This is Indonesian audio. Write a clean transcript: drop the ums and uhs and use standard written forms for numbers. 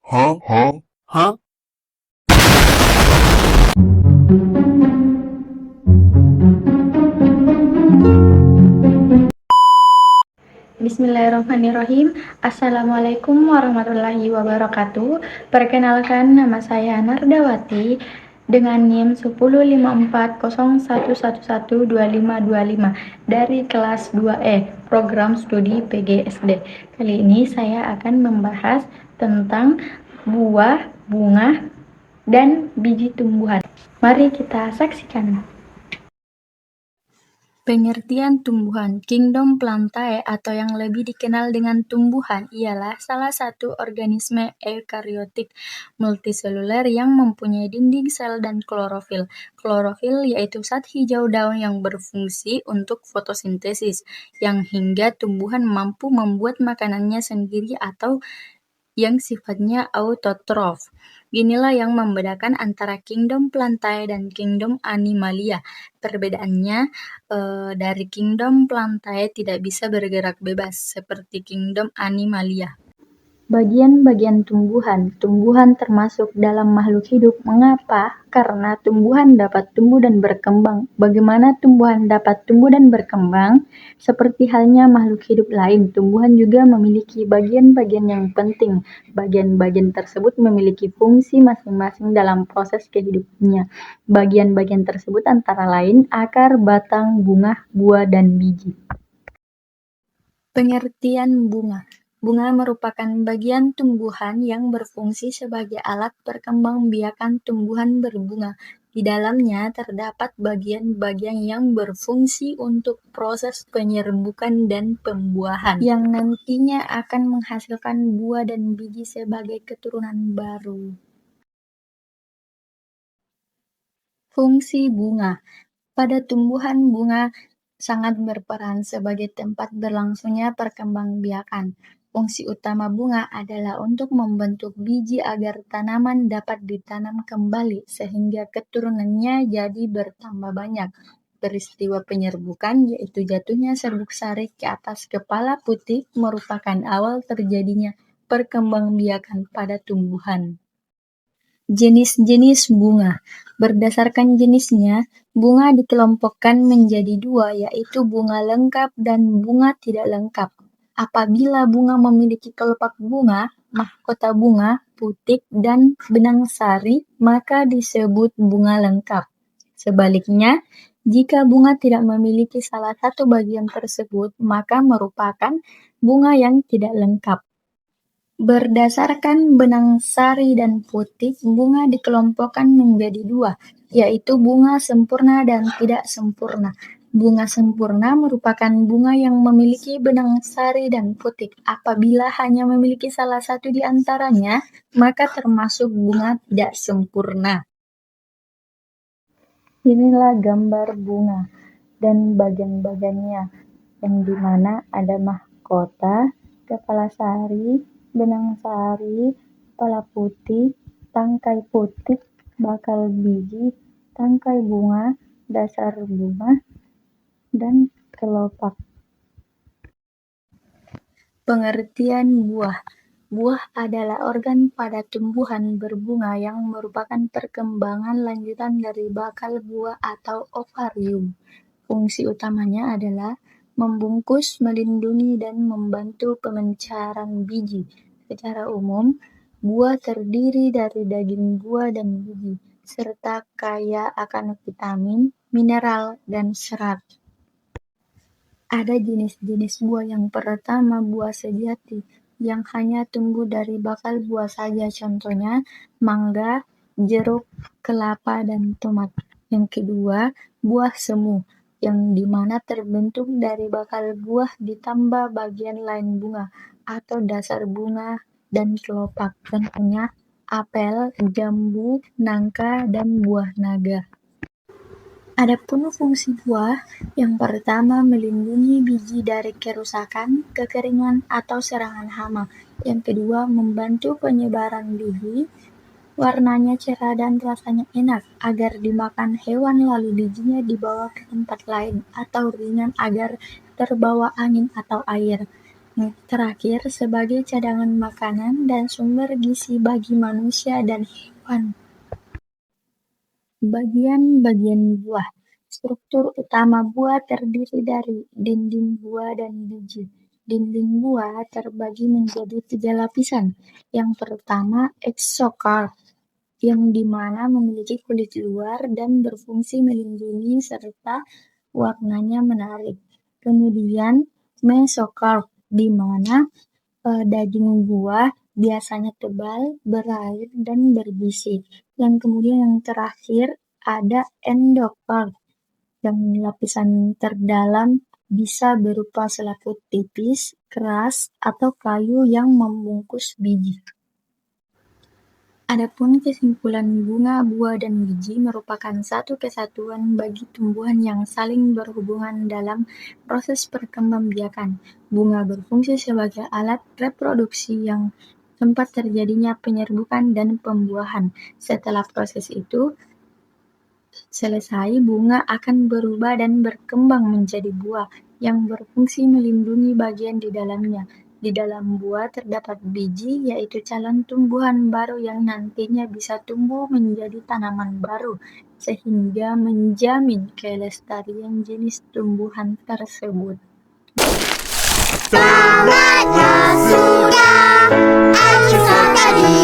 Huh? Huh? Huh? Bismillahirrahmanirrahim. Assalamualaikum warahmatullahi wabarakatuh. Perkenalkan, nama saya Nardawati dengan NIM 105401112525 dari kelas 2E, program studi PGSD. Kali ini saya akan membahas tentang buah, bunga, dan biji tumbuhan. Mari kita saksikan. Pengertian tumbuhan. Kingdom Plantae atau yang lebih dikenal dengan tumbuhan ialah salah satu organisme eukariotik multiseluler yang mempunyai dinding sel dan klorofil. Klorofil yaitu zat hijau daun yang berfungsi untuk fotosintesis, yang hingga tumbuhan mampu membuat makanannya sendiri atau yang sifatnya autotrof. Inilah yang membedakan antara kingdom Plantae dan kingdom Animalia. Perbedaannya, dari kingdom Plantae tidak bisa bergerak bebas seperti kingdom Animalia. Bagian-bagian tumbuhan. Tumbuhan termasuk dalam makhluk hidup. Mengapa? Karena tumbuhan dapat tumbuh dan berkembang. Bagaimana tumbuhan dapat tumbuh dan berkembang? Seperti halnya makhluk hidup lain, tumbuhan juga memiliki bagian-bagian yang penting. Bagian-bagian tersebut memiliki fungsi masing-masing dalam proses kehidupannya. Bagian-bagian tersebut antara lain akar, batang, bunga, buah, dan biji. Pengertian bunga. Bunga merupakan bagian tumbuhan yang berfungsi sebagai alat perkembangbiakan tumbuhan berbunga. Di dalamnya terdapat bagian-bagian yang berfungsi untuk proses penyerbukan dan pembuahan, yang nantinya akan menghasilkan buah dan biji sebagai keturunan baru. Fungsi bunga. Pada tumbuhan, bunga sangat berperan sebagai tempat berlangsungnya perkembangbiakan. Fungsi utama bunga adalah untuk membentuk biji agar tanaman dapat ditanam kembali sehingga keturunannya jadi bertambah banyak. Peristiwa penyerbukan, yaitu jatuhnya serbuk sari ke atas kepala putih, merupakan awal terjadinya perkembangbiakan pada tumbuhan. Jenis-jenis bunga. Berdasarkan jenisnya, bunga dikelompokkan menjadi dua, yaitu bunga lengkap dan bunga tidak lengkap. Apabila bunga memiliki kelopak bunga, mahkota bunga, putik, dan benang sari, maka disebut bunga lengkap. Sebaliknya, jika bunga tidak memiliki salah satu bagian tersebut, maka merupakan bunga yang tidak lengkap. Berdasarkan benang sari dan putik, bunga dikelompokkan menjadi dua, yaitu bunga sempurna dan tidak sempurna. Bunga sempurna merupakan bunga yang memiliki benang sari dan putik. Apabila hanya memiliki salah satu di antaranya, maka termasuk bunga tidak sempurna. Inilah gambar bunga dan bagian-bagiannya, yang dimana ada mahkota, kepala sari, benang sari, kepala putih, tangkai putik, bakal biji, tangkai bunga, dasar bunga, dan kelopak. Pengertian buah. Buah adalah organ pada tumbuhan berbunga yang merupakan perkembangan lanjutan dari bakal buah atau ovarium. Fungsi utamanya adalah membungkus, melindungi, dan membantu pemencaran biji. Secara umum, buah terdiri dari daging buah dan biji, serta kaya akan vitamin, mineral, dan serat. Ada jenis-jenis buah. Yang pertama, buah sejati, yang hanya tumbuh dari bakal buah saja, contohnya mangga, jeruk, kelapa, dan tomat. Yang kedua, buah semu, yang dimana terbentuk dari bakal buah ditambah bagian lain bunga atau dasar bunga dan kelopak, contohnya apel, jambu, nangka, dan buah naga. Adapun fungsi buah, yang pertama melindungi biji dari kerusakan, kekeringan, atau serangan hama. Yang kedua, membantu penyebaran biji, warnanya cerah dan rasanya enak, agar dimakan hewan lalu bijinya dibawa ke tempat lain, atau ringan agar terbawa angin atau air. Terakhir, sebagai cadangan makanan dan sumber gizi bagi manusia dan hewan. Bagian-bagian buah. Struktur utama buah terdiri dari dinding buah dan biji. Dinding buah terbagi menjadi 3 lapisan. Yang pertama, exocarp, yang dimana memiliki kulit luar dan berfungsi melindungi serta warnanya menarik. Kemudian mesocarp, di mana daging buah biasanya tebal, berair, dan berbisi. Kemudian yang terakhir ada endocarp, yang lapisan terdalam bisa berupa selaput tipis, keras, atau kayu yang membungkus biji. Adapun kesimpulan, bunga, buah, dan biji merupakan satu kesatuan bagi tumbuhan yang saling berhubungan dalam proses perkembangbiakan. Bunga berfungsi sebagai alat reproduksi yang tempat terjadinya penyerbukan dan pembuahan. Setelah proses itu selesai, bunga akan berubah dan berkembang menjadi buah yang berfungsi melindungi bagian di dalamnya. Di dalam buah terdapat biji, yaitu calon tumbuhan baru yang nantinya bisa tumbuh menjadi tanaman baru, sehingga menjamin kelestarian jenis tumbuhan tersebut. Tamatnya sudah acuan tadi.